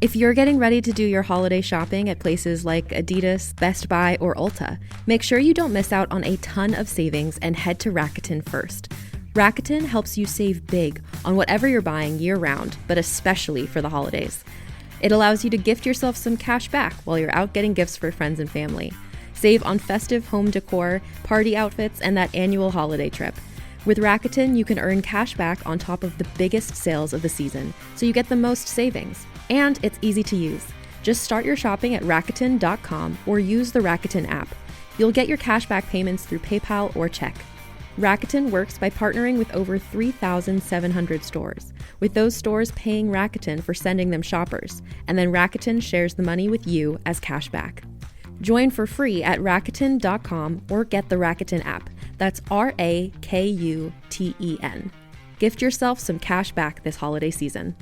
If you're getting ready to do your holiday shopping at places like Adidas, Best Buy, or Ulta, make sure you don't miss out on a ton of savings and head to Rakuten first. Rakuten helps you save big on whatever you're buying year-round, but especially for the holidays. It allows you to gift yourself some cash back while you're out getting gifts for friends and family. Save on festive home decor, party outfits, and that annual holiday trip. With Rakuten, you can earn cash back on top of the biggest sales of the season, so you get the most savings. And it's easy to use. Just start your shopping at Rakuten.com or use the Rakuten app. You'll get your cashback payments through PayPal or check. Rakuten works by partnering with over 3,700 stores, with those stores paying Rakuten for sending them shoppers, and then Rakuten shares the money with you as cashback. Join for free at Rakuten.com or get the Rakuten app. That's Rakuten. Gift yourself some cash back this holiday season.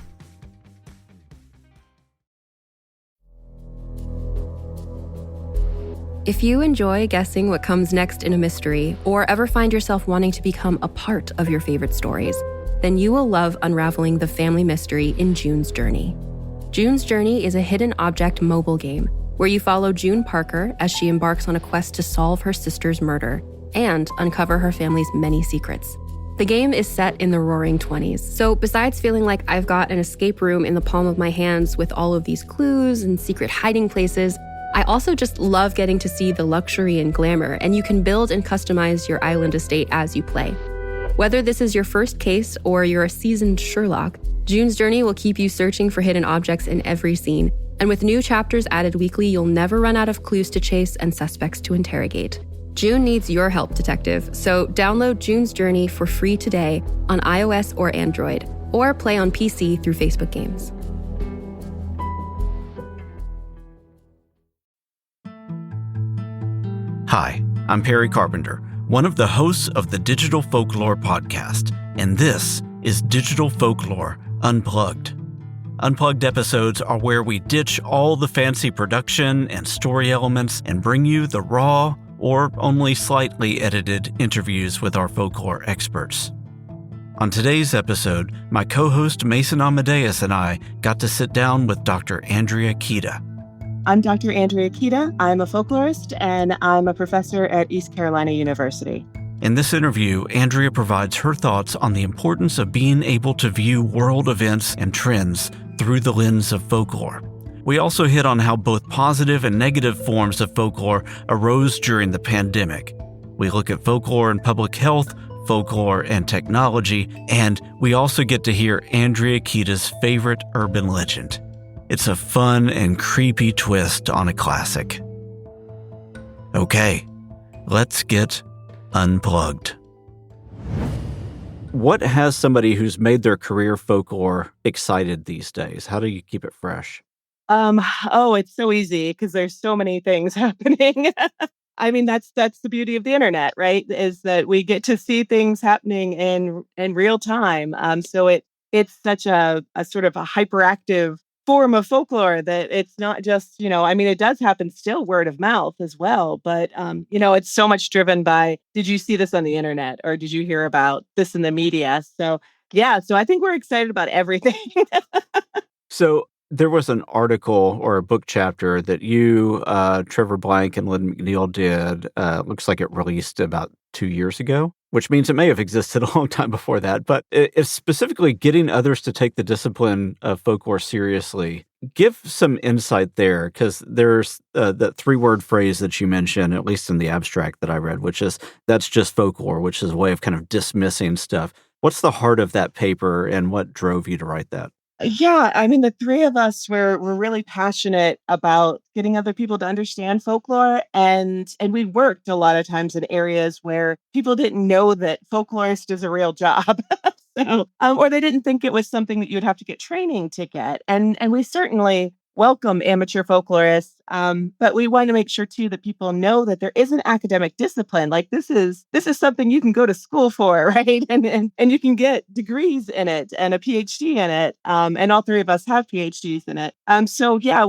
If you enjoy guessing what comes next in a mystery, or ever find yourself wanting to become a part of your favorite stories, then you will love unraveling the family mystery in June's Journey. June's Journey is a hidden object mobile game where you follow June Parker as she embarks on a quest to solve her sister's murder and uncover her family's many secrets. The game is set in the Roaring 20s, so besides feeling like I've got an escape room in the palm of my hands with all of these clues and secret hiding places, I also just love getting to see the luxury and glamour, and you can build and customize your island estate as you play. Whether this is your first case or you're a seasoned Sherlock, June's Journey will keep you searching for hidden objects in every scene, and with new chapters added weekly, you'll never run out of clues to chase and suspects to interrogate. June needs your help, detective, so download June's Journey for free today on iOS or Android, or play on PC through Facebook Games. Hi, I'm Perry Carpenter, one of the hosts of the Digital Folklore podcast, and this is Digital Folklore Unplugged. Unplugged episodes are where we ditch all the fancy production and story elements and bring you the raw or only slightly edited interviews with our folklore experts. On today's episode, my co-host Mason Amadeus and I got to sit down with Dr. Andrea Kitta. I'm Dr. Andrea Kitta. I'm a folklorist, and I'm a professor at East Carolina University. In this interview, Andrea provides her thoughts on the importance of being able to view world events and trends through the lens of folklore. We also hit on how both positive and negative forms of folklore arose during the pandemic. We look at folklore and public health, folklore and technology, and we also get to hear Andrea Kitta's favorite urban legend. It's a fun and creepy twist on a classic. Okay, let's get unplugged. What has somebody who's made their career folklore excited these days? How do you keep it fresh? It's so easy because there's so many things happening. I mean, that's the beauty of the internet, right? Is that we get to see things happening in real time. So it's such a sort of a hyperactive form of folklore that it's not just, it does happen still word of mouth as well, but it's so much driven by, did you see this on the internet or did you hear about this in the media? So I think we're excited about everything. So there was an article or a book chapter that you, Trevor Blank, and Lynn McNeil did. Looks like it released about 2 years ago, which means it may have existed a long time before that. But it's specifically getting others to take the discipline of folklore seriously. Give some insight there, because there's that 3-word phrase that you mentioned, at least in the abstract that I read, which is, that's just folklore, which is a way of kind of dismissing stuff. What's the heart of that paper and what drove you to write that? Yeah, I mean, the three of us were really passionate about getting other people to understand folklore, and we worked a lot of times in areas where people didn't know that folklorist is a real job. Or they didn't think it was something that you'd have to get training to get. And we certainly welcome amateur folklorists, but we want to make sure too that people know that there is an academic discipline. Like this is something you can go to school for, right? And you can get degrees in it and a PhD in it. And all three of us have PhDs in it.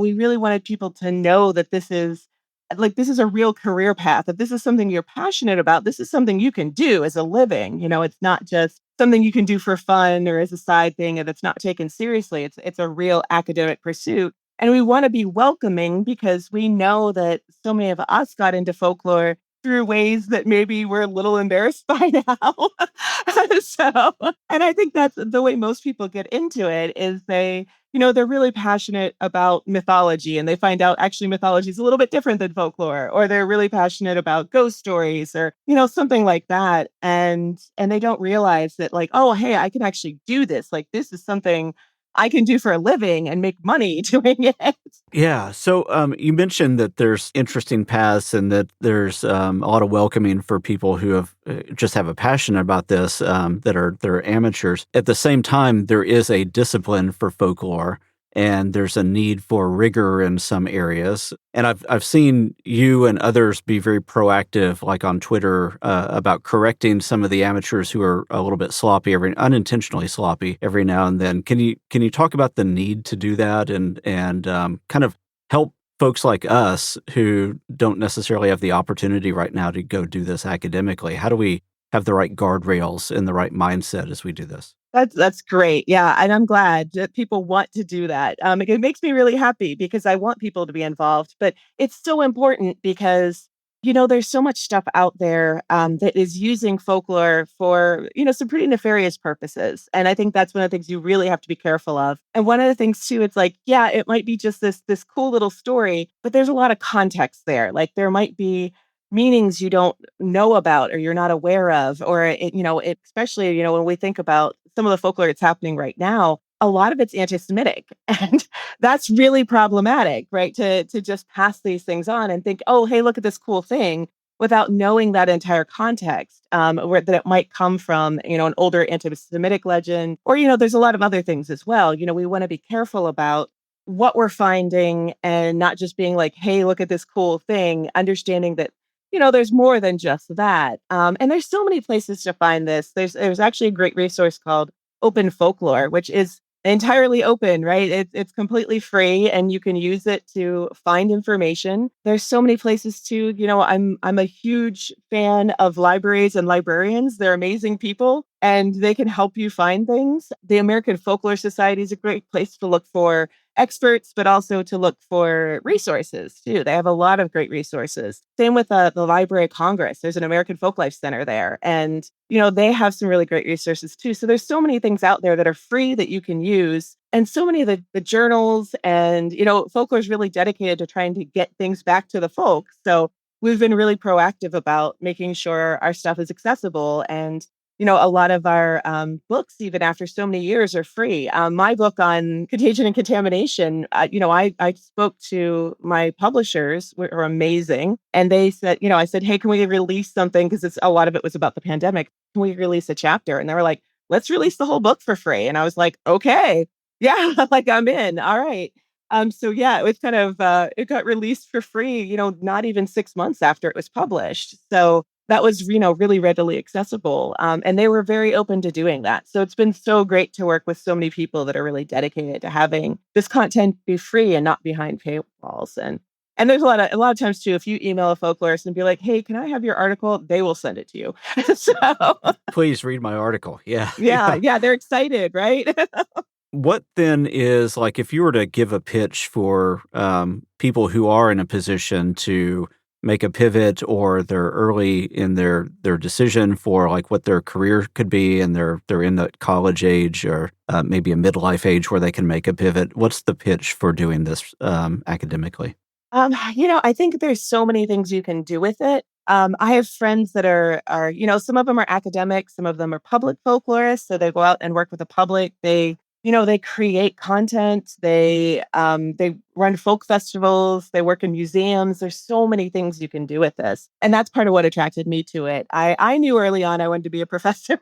We really wanted people to know that this is a real career path. If this is something you're passionate about, this is something you can do as a living. It's not just something you can do for fun or as a side thing, and it's not taken seriously. It's a real academic pursuit. And we want to be welcoming because we know that so many of us got into folklore through ways that maybe we're a little embarrassed by now. So, and I think that's the way most people get into it is they're really passionate about mythology and they find out actually mythology is a little bit different than folklore, or they're really passionate about ghost stories or, something like that. And they don't realize that like, oh, hey, I can actually do this. Like this is something I can do for a living and make money doing it. Yeah. So you mentioned that there's interesting paths and that there's a lot of welcoming for people who have just have a passion about this that are amateurs. At the same time, there is a discipline for folklore, and there's a need for rigor in some areas. And I've seen you and others be very proactive, like on Twitter, about correcting some of the amateurs who are a little bit sloppy, unintentionally sloppy every now and then. Can you talk about the need to do that and kind of help folks like us who don't necessarily have the opportunity right now to go do this academically? How do we have the right guardrails and the right mindset as we do this? That's great. Yeah, and I'm glad that people want to do that. It makes me really happy because I want people to be involved, but it's so important because there's so much stuff out there that is using folklore for some pretty nefarious purposes, and I think that's one of the things you really have to be careful of. And one of the things too, it's like, yeah, it might be just this cool little story, but there's a lot of context there. Like there might be meanings you don't know about or you're not aware of, or especially when we think about some of the folklore that's happening right now, a lot of it's anti-Semitic, and that's really problematic, right? To just pass these things on and think, oh, hey, look at this cool thing, without knowing that entire context, where that it might come from, an older anti-Semitic legend, or there's a lot of other things as well. We want to be careful about what we're finding and not just being like, hey, look at this cool thing, understanding that there's more than just that. And there's so many places to find this. There's actually a great resource called Open Folklore, which is entirely open, right? It's completely free and you can use it to find information. There's so many places too. I'm a huge fan of libraries and librarians. They're amazing people and they can help you find things. The American Folklore Society is a great place to look for experts, but also to look for resources too. They have a lot of great resources. Same with the Library of Congress. There's an American Folklife Center there. And, they have some really great resources too. So there's so many things out there that are free that you can use. And so many of the journals and, folklore is really dedicated to trying to get things back to the folks. So we've been really proactive about making sure our stuff is accessible. And a lot of our books, even after so many years, are free. My book on contagion and contamination, I spoke to my publishers, who are amazing. And they said, I said, hey, can we release something? Because a lot of it was about the pandemic. Can we release a chapter? And they were like, let's release the whole book for free. And I was like, okay, yeah, like I'm in. All right. So yeah, it was kind of, it got released for free, not even 6 months after it was published. So that was, really readily accessible. And they were very open to doing that. So it's been so great to work with so many people that are really dedicated to having this content be free and not behind paywalls. And there's a lot of times too, if you email a folklorist and be like, hey, can I have your article? They will send it to you. So Please read my article. Yeah. yeah, they're excited, right? What then is like if you were to give a pitch for people who are in a position to make a pivot or they're early in their decision for like what their career could be and they're in the college age or maybe a midlife age where they can make a pivot, what's the pitch for doing this academically? I think there's so many things you can do with it. I have friends that are, some of them are academics, some of them are public folklorists. So they go out and work with the public. They create content. They run folk festivals. They work in museums. There's so many things you can do with this. And that's part of what attracted me to it. I knew early on I wanted to be a professor,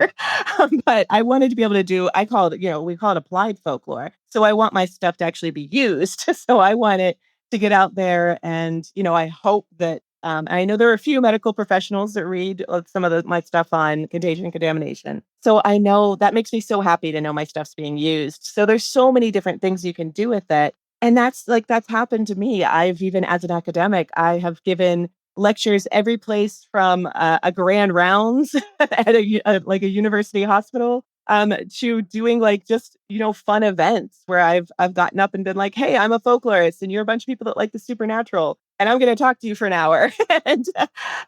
but I wanted to be able to do, we call it applied folklore. So I want my stuff to actually be used. So I want it to get out there. And, I hope that I know there are a few medical professionals that read some of my stuff on contagion and contamination. So I know that makes me so happy to know my stuff's being used. So there's so many different things you can do with it. And that's happened to me. I've even as an academic, I have given lectures every place from a grand rounds at a university hospital to doing like just, fun events where I've gotten up and been like, hey, I'm a folklorist and you're a bunch of people that like the supernatural. And I'm going to talk to you for an hour. and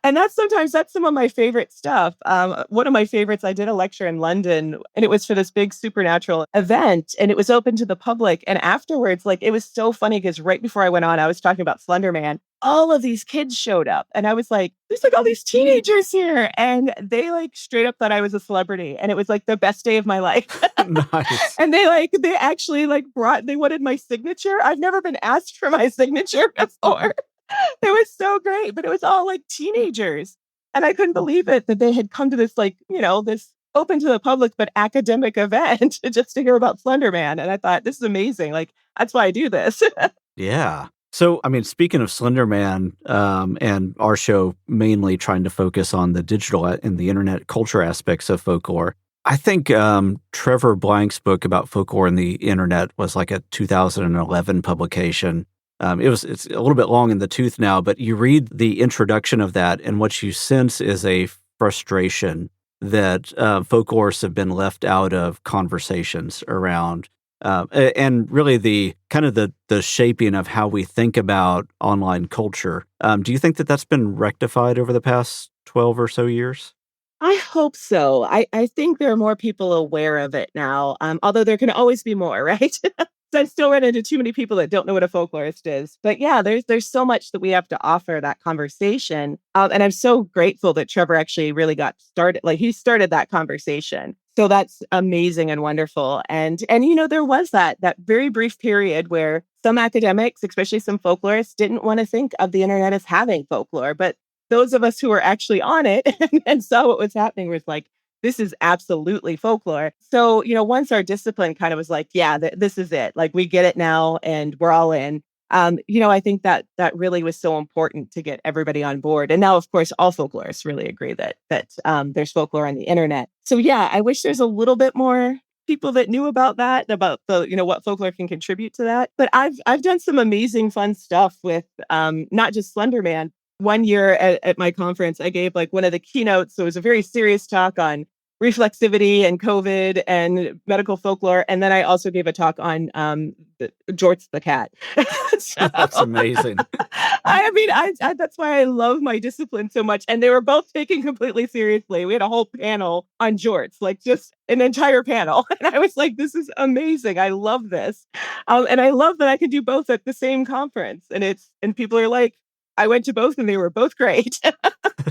that's some of my favorite stuff. One of my favorites, I did a lecture in London and it was for this big supernatural event and it was open to the public. And afterwards, like, it was so funny because right before I went on, I was talking about Slender Man. All of these kids showed up and I was like, there's like all these teenagers here. And they like straight up thought I was a celebrity. And it was like the best day of my life. Nice. And they actually like they wanted my signature. I've never been asked for my signature before. It was so great, but it was all like teenagers. And I couldn't believe it that they had come to this like, this open to the public but academic event just to hear about Slender Man. And I thought, this is amazing. Like, that's why I do this. Yeah. So, I mean, speaking of Slender Man, and our show mainly trying to focus on the digital and the internet culture aspects of folklore, I think Trevor Blank's book about folklore and the internet was like a 2011 publication. It's a little bit long in the tooth now, but you read the introduction of that, and what you sense is a frustration that folklorists have been left out of conversations around, and really the kind of the shaping of how we think about online culture. Do you think that that's been rectified over the past 12 or so years? I hope so. I think there are more people aware of it now, although there can always be more, right? So I still run into too many people that don't know what a folklorist is. But yeah, there's so much that we have to offer that conversation. And I'm so grateful that Trevor actually really got started. Like, he started that conversation. So that's amazing and wonderful. And there was that very brief period where some academics, especially some folklorists, didn't want to think of the internet as having folklore. But those of us who were actually on it and saw what was happening was like, this is absolutely folklore. So, once our discipline kind of was like, yeah, this is it. Like, we get it now and we're all in. I think that really was so important to get everybody on board. And now, of course, all folklorists really agree that there's folklore on the internet. So, yeah, I wish there's a little bit more people that knew about that, about the, what folklore can contribute to that. But I've done some amazing fun stuff with not just Slender Man. One year at my conference, I gave like one of the keynotes. So it was a very serious talk on reflexivity and COVID and medical folklore. And then I also gave a talk on Jorts the cat. That's amazing. That's why I love my discipline so much. And they were both taken completely seriously. We had a whole panel on Jorts, like just an entire panel. And I was like, this is amazing. I love this. And I love that I can do both at the same conference. And people are like, I went to both and they were both great.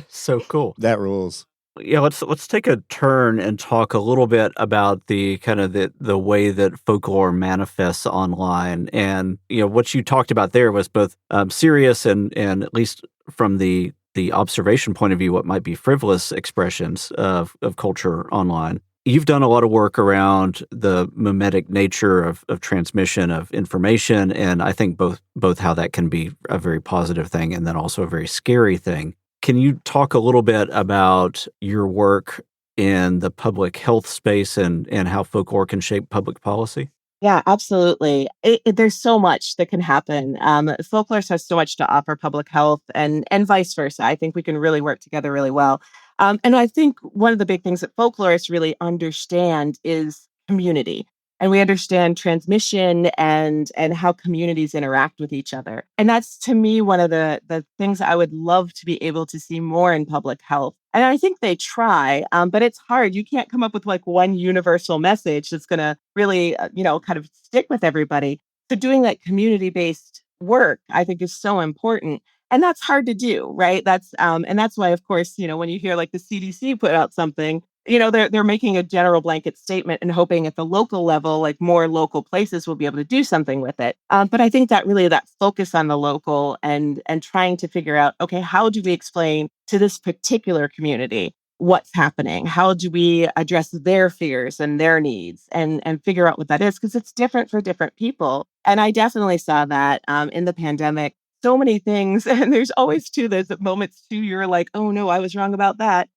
So cool. That rules. Yeah, let's take a turn and talk a little bit about the kind of the way that folklore manifests online. And what you talked about there was both serious and at least from the observation point of view, what might be frivolous expressions of culture online. You've done a lot of work around the mimetic nature of transmission of information, and I think both how that can be a very positive thing and then also a very scary thing. Can you talk a little bit about your work in the public health space and how folklore can shape public policy? Yeah, absolutely. There's so much that can happen. Folklore has so much to offer public health and vice versa. I think we can really work together really well. And I think one of the big things that folklorists really understand is community. And we understand transmission and how communities interact with each other. And that's, to me, one of the things I would love to be able to see more in public health. And I think they try, but it's hard. You can't come up with like one universal message that's going to really, kind of stick with everybody. So doing that community-based work, I think, is so important. And that's hard to do, right? And that's why, of course, when you hear like the CDC put out something, they're making a general blanket statement and hoping at the local level, like more local places will be able to do something with it. But I think that really that focus on the local and trying to figure out, okay, how do we explain to this particular community what's happening? How do we address their fears and their needs and figure out what that is? Because it's different for different people. And I definitely saw that in the pandemic. So many things. And there's always those moments too, you're like, oh no, I was wrong about that.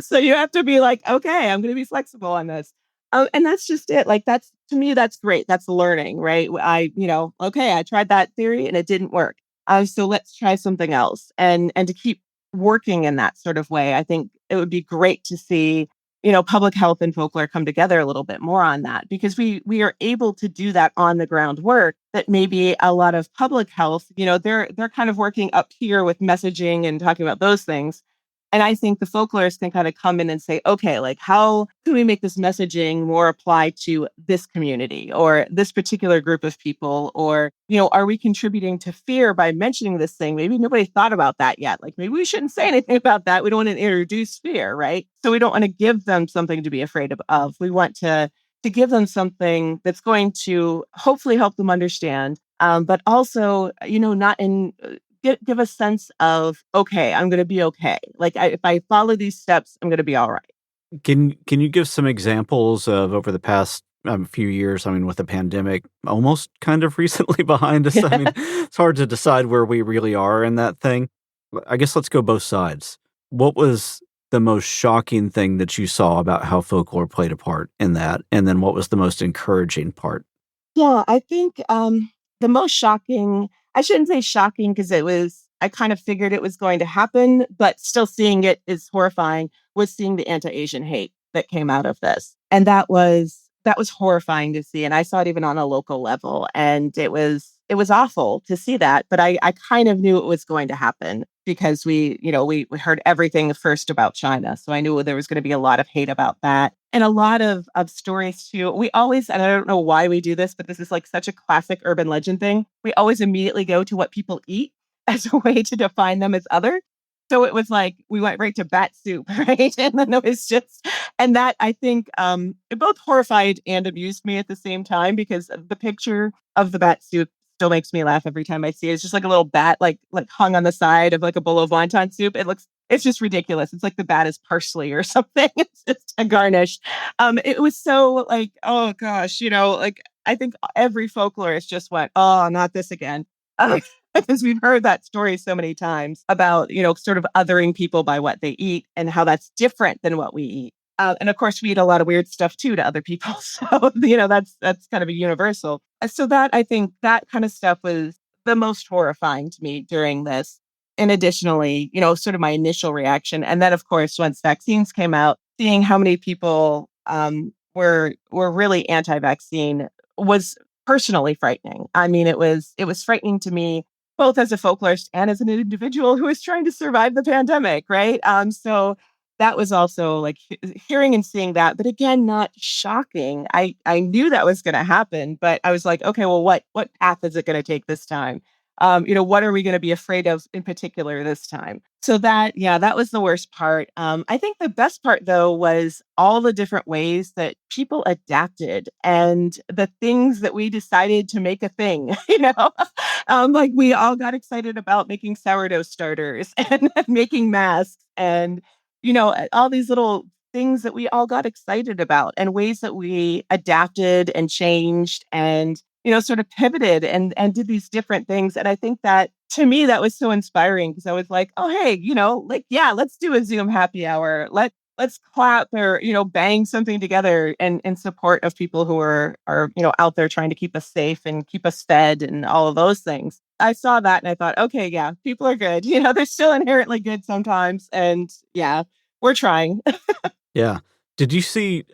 So you have to be like, okay, I'm going to be flexible on this. And that's just it. Like, to me, that's great. That's learning, right? Okay, I tried that theory and it didn't work. So let's try something else and to keep working in that sort of way. I think it would be great to see, public health and folklore come together a little bit more on that, because we are able to do that on the ground work that maybe a lot of public health, they're kind of working up here with messaging and talking about those things. And I think the folklorists can kind of come in and say, okay, like, how can we make this messaging more apply to this community or this particular group of people? Or, are we contributing to fear by mentioning this thing? Maybe nobody thought about that yet. Like, maybe we shouldn't say anything about that. We don't want to introduce fear, right? So we don't want to give them something to be afraid of. We want to give them something that's going to hopefully help them understand, but also, not in give a sense of, okay, I'm going to be okay. Like, if I follow these steps, I'm going to be all right. Can you give some examples of over the past few years? I mean, with the pandemic almost kind of recently behind us, I mean, it's hard to decide where we really are in that thing. I guess let's go both sides. What was the most shocking thing that you saw about how folklore played a part in that? And then what was the most encouraging part? Yeah, I think the most shocking, I shouldn't say shocking because I kind of figured it was going to happen, but still seeing it is horrifying, was seeing the anti-Asian hate that came out of this. And that was horrifying to see. And I saw it even on a local level. And it was awful to see that. But I kind of knew it was going to happen because we heard everything first about China. So I knew there was going to be a lot of hate about that. And a lot of stories too. We always, and I don't know why we do this, but this is like such a classic urban legend thing. We always immediately go to what people eat as a way to define them as other. So it was like we went right to bat soup, right? And then it was just, and that I think it both horrified and amused me at the same time, because the picture of the bat soup still makes me laugh every time I see it. It's just like a little bat, like hung on the side of like a bowl of wonton soup. It's just ridiculous. It's like the bat is parsley or something. It's just a garnish. It was so like, oh gosh, like I think every folklorist just went, oh, not this again. Because we've heard that story so many times about, sort of othering people by what they eat and how that's different than what we eat. And of course, we eat a lot of weird stuff too to other people. So, that's kind of a universal. So that, I think that kind of stuff was the most horrifying to me during this. And additionally, sort of my initial reaction. And then, of course, once vaccines came out, seeing how many people were really anti-vaccine was personally frightening. I mean, it was frightening to me, both as a folklorist and as an individual who is trying to survive the pandemic, right? So that was also like hearing and seeing that, but again, not shocking. I knew that was going to happen, but I was like, okay, well, what path is it going to take this time? What are we going to be afraid of in particular this time? So that was the worst part. I think the best part though was all the different ways that people adapted and the things that we decided to make a thing, like we all got excited about making sourdough starters and making masks and, all these little things that we all got excited about and ways that we adapted and changed and sort of pivoted and did these different things. And I think that to me, that was so inspiring because I was like, oh, hey, like, yeah, let's do a Zoom happy hour. Let's clap or, bang something together in support of people who are, out there trying to keep us safe and keep us fed and all of those things. I saw that and I thought, okay, yeah, people are good. They're still inherently good sometimes. And yeah, we're trying. Yeah. Did you see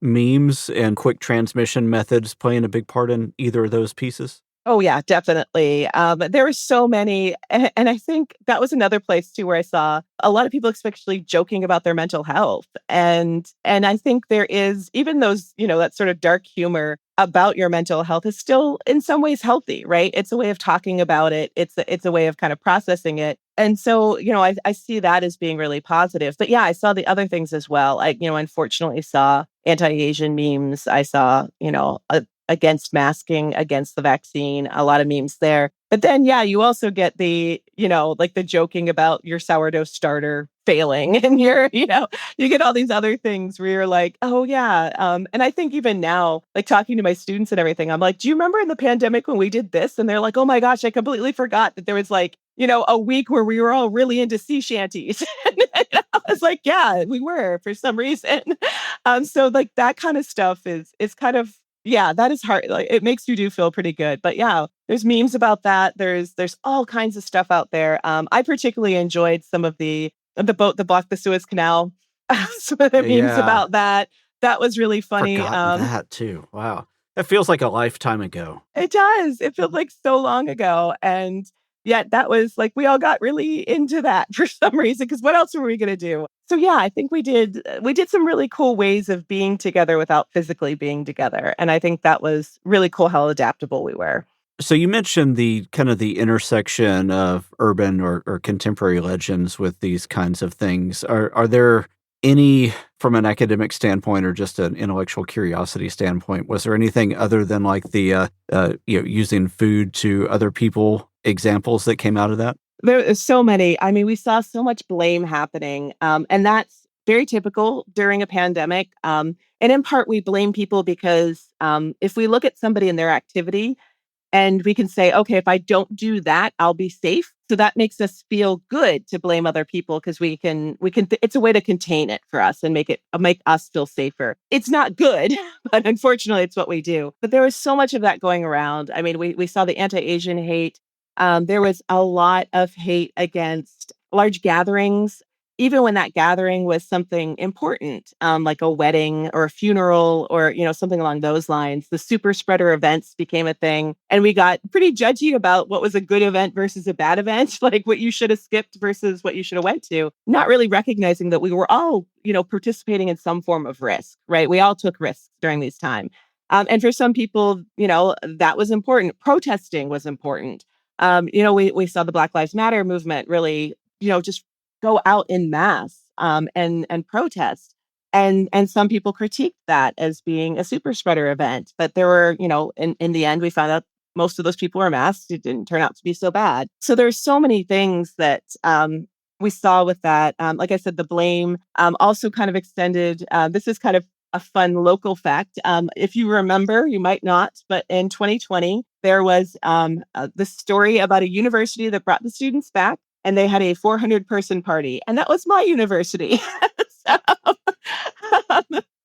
memes and quick transmission methods playing a big part in either of those pieces? Oh yeah, definitely. There were so many, and I think that was another place too where I saw a lot of people, especially joking about their mental health, and I think there is even those, that sort of dark humor about your mental health is still in some ways healthy, right? It's a way of talking about it. It's a way of kind of processing it, and so I see that as being really positive. But yeah, I saw the other things as well. I unfortunately saw anti-Asian memes. I saw against masking, against the vaccine, a lot of memes there. But then, yeah, you also get the, like the joking about your sourdough starter failing and you get all these other things where you're like, oh yeah. And I think even now, like talking to my students and everything, I'm like, do you remember in the pandemic when we did this? And they're like, oh my gosh, I completely forgot that there was like, a week where we were all really into sea shanties. And I was like, yeah, we were for some reason. So like that kind of stuff is kind of, yeah, that is hard. Like it makes you do feel pretty good. But yeah, there's memes about that. There's all kinds of stuff out there. I particularly enjoyed some of the boat that blocked the Suez Canal. Some of the memes Yeah, about that. That was really funny. forgotten that too. Wow. That feels like a lifetime ago. It does. It feels like so long ago. And yet that was like, we all got really into that for some reason, because what else were we going to do? So yeah, I think we did some really cool ways of being together without physically being together. And I think that was really cool how adaptable we were. So you mentioned the kind of the intersection of urban or contemporary legends with these kinds of things. Are there any, from an academic standpoint or just an intellectual curiosity standpoint, was there anything other than like the using food to other people examples that came out of that? There is so many. I mean, we saw so much blame happening. And that's very typical during a pandemic. And in part, we blame people because if we look at somebody and their activity, and we can say, okay, if I don't do that, I'll be safe. So that makes us feel good to blame other people because it's a way to contain it for us and make us feel safer. It's not good, but unfortunately it's what we do. But there was so much of that going around. I mean, we saw the anti-Asian hate. There was a lot of hate against large gatherings, even when that gathering was something important, like a wedding or a funeral or, something along those lines. The super spreader events became a thing. And we got pretty judgy about what was a good event versus a bad event, like what you should have skipped versus what you should have went to, not really recognizing that we were all, participating in some form of risk, right? We all took risks during these times. And for some people, that was important. Protesting was important. We saw the Black Lives Matter movement really, just go out in mass and protest. And some people critiqued that as being a super spreader event. But there were, in the end, we found out most of those people were masked. It didn't turn out to be so bad. So there's so many things that we saw with that. Like I said, the blame also kind of extended. This is kind of a fun local fact. If you remember, you might not, but in 2020, there was the story about a university that brought the students back. And they had a 400-person party. And that was my university. So,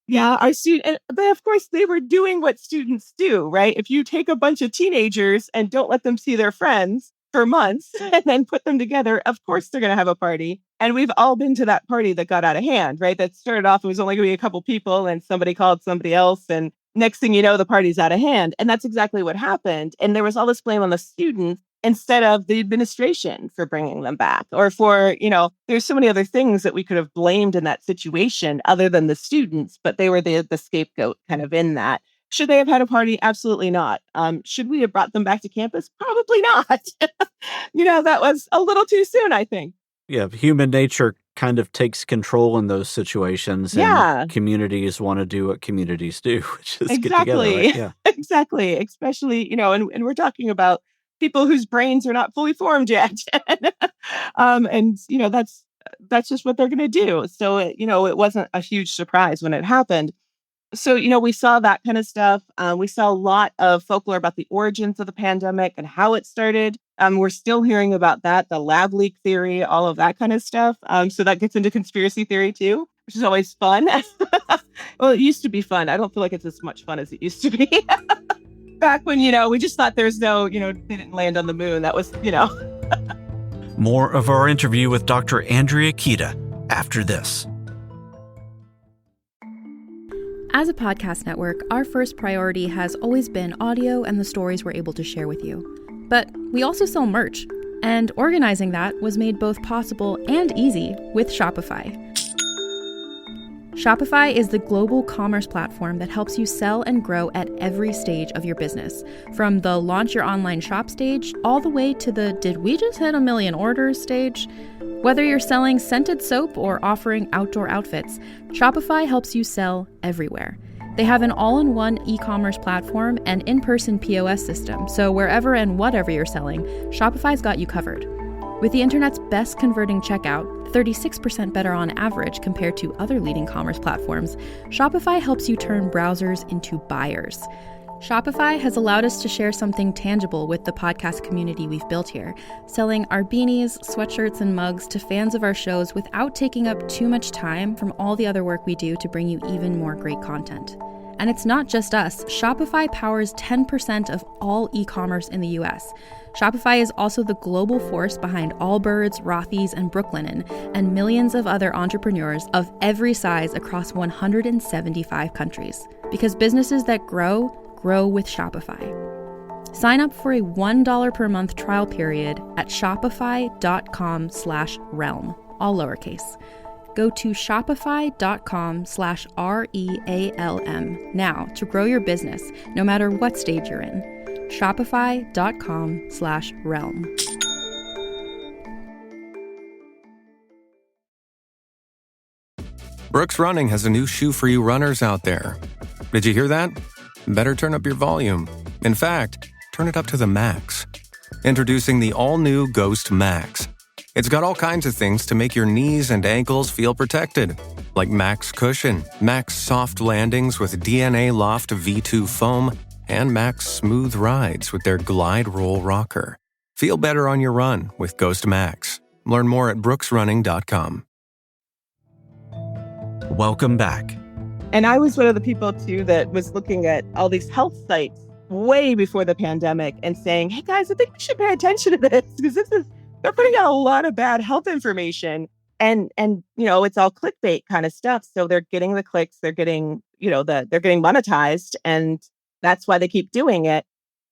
yeah, our student, but of course, they were doing what students do, right? If you take a bunch of teenagers and don't let them see their friends for months and then put them together, of course, they're going to have a party. And we've all been to that party that got out of hand, right? That started off, it was only going to be a couple people and somebody called somebody else. And next thing you know, the party's out of hand. And that's exactly what happened. And there was all this blame on the students instead of the administration for bringing them back or for, there's so many other things that we could have blamed in that situation other than the students, but they were the scapegoat kind of in that. Should they have had a party? Absolutely not. Should we have brought them back to campus? Probably not. That was a little too soon, I think. Yeah, human nature kind of takes control in those situations, Yeah. and communities want to do what communities do, which is Exactly. get together, right? Yeah. Exactly. Especially, and we're talking about people whose brains are not fully formed yet. And that's just what they're going to do. So, it wasn't a huge surprise when it happened. So, we saw that kind of stuff. We saw a lot of folklore about the origins of the pandemic and how it started. We're still hearing about that, the lab leak theory, all of that kind of stuff. So that gets into conspiracy theory too, which is always fun. Well, it used to be fun. I don't feel like it's as much fun as it used to be. Back when, we just thought there's no, they didn't land on the moon. That was, More of our interview with Dr. Andrea Kitta after this. As a podcast network, our first priority has always been audio and the stories we're able to share with you. But we also sell merch, and organizing that was made both possible and easy with Shopify. Shopify is the global commerce platform that helps you sell and grow at every stage of your business, from the launch your online shop stage all the way to the did we just hit 1 million orders stage. Whether you're selling scented soap or offering outdoor outfits, Shopify helps you sell everywhere. They have an all-in-one e-commerce platform and in-person POS system, so wherever and whatever you're selling, Shopify's got you covered. With the internet's best converting checkout, 36% better on average compared to other leading commerce platforms, Shopify helps you turn browsers into buyers. Shopify has allowed us to share something tangible with the podcast community we've built here, selling our beanies, sweatshirts, and mugs to fans of our shows without taking up too much time from all the other work we do to bring you even more great content. And it's not just us. Shopify powers 10% of all e-commerce in the US. Shopify is also the global force behind Allbirds, Rothy's, and Brooklinen, and millions of other entrepreneurs of every size across 175 countries. Because businesses that grow, grow with Shopify. Sign up for a $1 per month trial period at shopify.com/realm, all lowercase. Go to shopify.com/REALM now to grow your business, no matter what stage you're in. Shopify.com/realm. Brooks Running has a new shoe for you runners out there. Did you hear that? Better turn up your volume. In fact, turn it up to the max. Introducing the all-new Ghost Max. It's got all kinds of things to make your knees and ankles feel protected, like Max Cushion, Max Soft Landings with DNA Loft V2 foam, and Max Smooth Rides with their Glide Roll Rocker. Feel better on your run with Ghost Max. Learn more at brooksrunning.com. Welcome back. And I was one of the people, too, that was looking at all these health sites way before the pandemic and saying, hey, guys, I think we should pay attention to this because they're putting out a lot of bad health information. And it's all clickbait kind of stuff. So they're getting the clicks, they're getting, they're getting monetized. And that's why they keep doing it.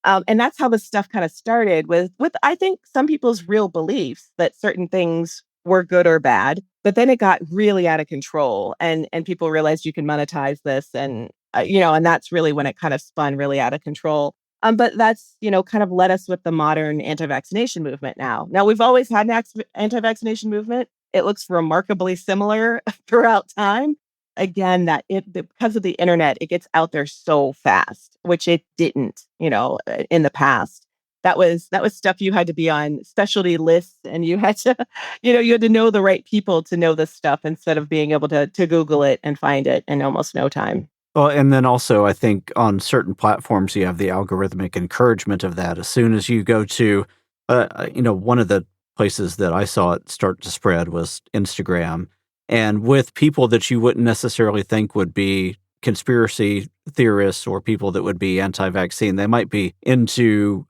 And that's how this stuff kind of started with, I think, some people's real beliefs that certain things were good or bad. But then it got really out of control and people realized you can monetize this. And, and that's really when it kind of spun really out of control. But that's, kind of led us with the modern anti-vaccination movement now. Now, we've always had an anti-vaccination movement. It looks remarkably similar throughout time. Again, because of the internet, it gets out there so fast, which it didn't, in the past. That was stuff you had to be on specialty lists and you had to, you had to know the right people to know this stuff instead of being able to Google it and find it in almost no time. Well, and then also I think on certain platforms, you have the algorithmic encouragement of that. As soon as you go to, one of the places that I saw it start to spread was Instagram. And with people that you wouldn't necessarily think would be conspiracy theorists or people that would be anti-vaccine, they might be into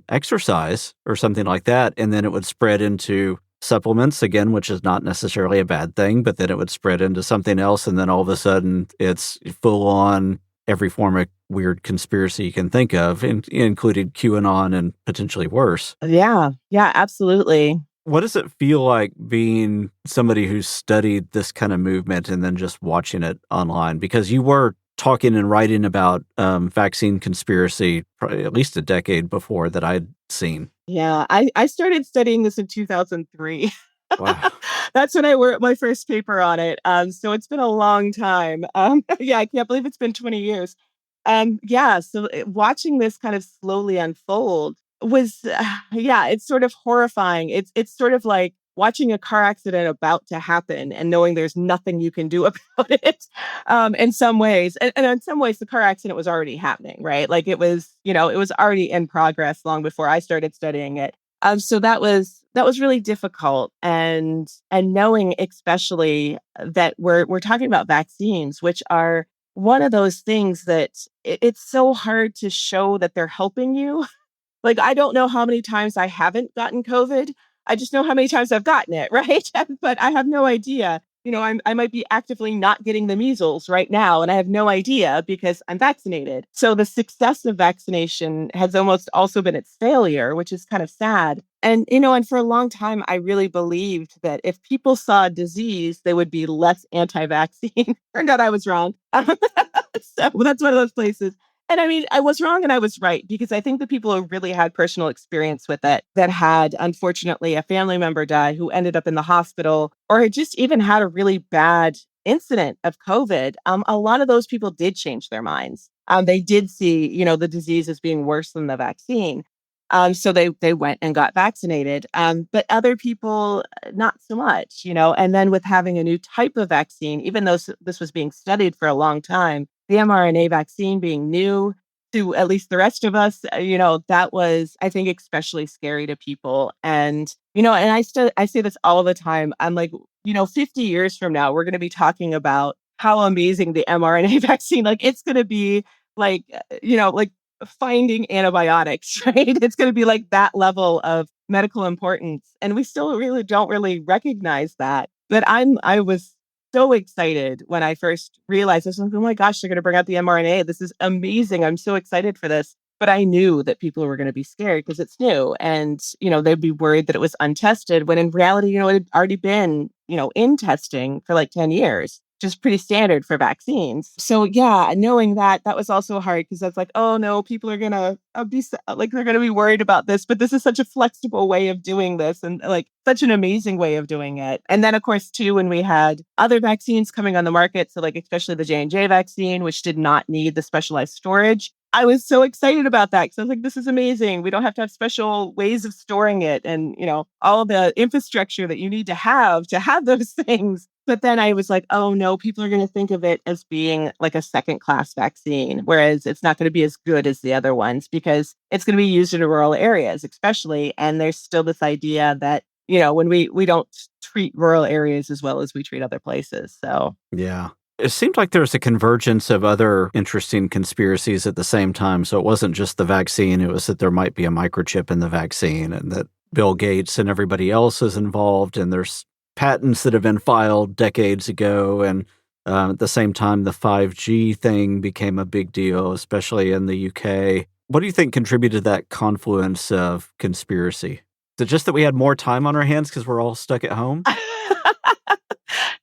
exercise or something like that. And then it would spread into supplements again, which is not necessarily a bad thing, but then it would spread into something else. And then all of a sudden it's full on every form of weird conspiracy you can think of, including QAnon and potentially worse. Yeah, absolutely. What does it feel like being somebody who's studied this kind of movement and then just watching it online? Because you were talking and writing about vaccine conspiracy probably at least a decade before that I'd seen. Yeah, I started studying this in 2003. Wow. That's when I wrote my first paper on it. So it's been a long time. I can't believe it's been 20 years. So watching this kind of slowly unfold was, it's sort of horrifying. It's sort of like watching a car accident about to happen and knowing there's nothing you can do about it. In some ways, and in some ways, the car accident was already happening, right? Like it was already in progress long before I started studying it. So that was really difficult, and knowing especially that we're talking about vaccines, which are one of those things that it's so hard to show that they're helping you. Like, I don't know how many times I haven't gotten COVID. I just know how many times I've gotten it, right? But I have no idea. I might be actively not getting the measles right now, and I have no idea because I'm vaccinated. So the success of vaccination has almost also been its failure, which is kind of sad. And, and for a long time, I really believed that if people saw a disease, they would be less anti-vaccine. Turned out I was wrong. So that's one of those places. And I mean, I was wrong and I was right, because I think the people who really had personal experience with it, that had, unfortunately, a family member die who ended up in the hospital, or had just even had a really bad incident of COVID, a lot of those people did change their minds. They did see, the disease as being worse than the vaccine. So they went and got vaccinated. But other people, not so much, and then with having a new type of vaccine, even though this was being studied for a long time, the mRNA vaccine being new to at least the rest of us, that was, I think, especially scary to people. And, and I say this all the time. I'm like, 50 years from now, we're going to be talking about how amazing the mRNA vaccine, like it's going to be like, like finding antibiotics, right? It's going to be like that level of medical importance. And we still really don't really recognize that. But I was so excited when I first realized this. I was like, oh my gosh, they're going to bring out the mRNA. This is amazing. I'm so excited for this. But I knew that people were going to be scared because it's new. And, they'd be worried that it was untested when in reality, it had already been, in testing for like 10 years, which is pretty standard for vaccines. So yeah, knowing that was also hard because I was like, oh no, people are going to be like, they're going to be worried about this, but this is such a flexible way of doing this and like such an amazing way of doing it. And then of course too, when we had other vaccines coming on the market, so like especially the J&J vaccine, which did not need the specialized storage, I was so excited about that because I was like, this is amazing. We don't have to have special ways of storing it and, all the infrastructure that you need to have those things. But then I was like, oh no, people are going to think of it as being like a second class vaccine, whereas it's not going to be as good as the other ones because it's going to be used in rural areas, especially. And there's still this idea that, when we don't treat rural areas as well as we treat other places. So, yeah. It seemed like there was a convergence of other interesting conspiracies at the same time. So it wasn't just the vaccine. It was that there might be a microchip in the vaccine and that Bill Gates and everybody else is involved. And there's patents that have been filed decades ago. And at the same time, the 5G thing became a big deal, especially in the UK. What do you think contributed to that confluence of conspiracy? Is it just that we had more time on our hands because we're all stuck at home?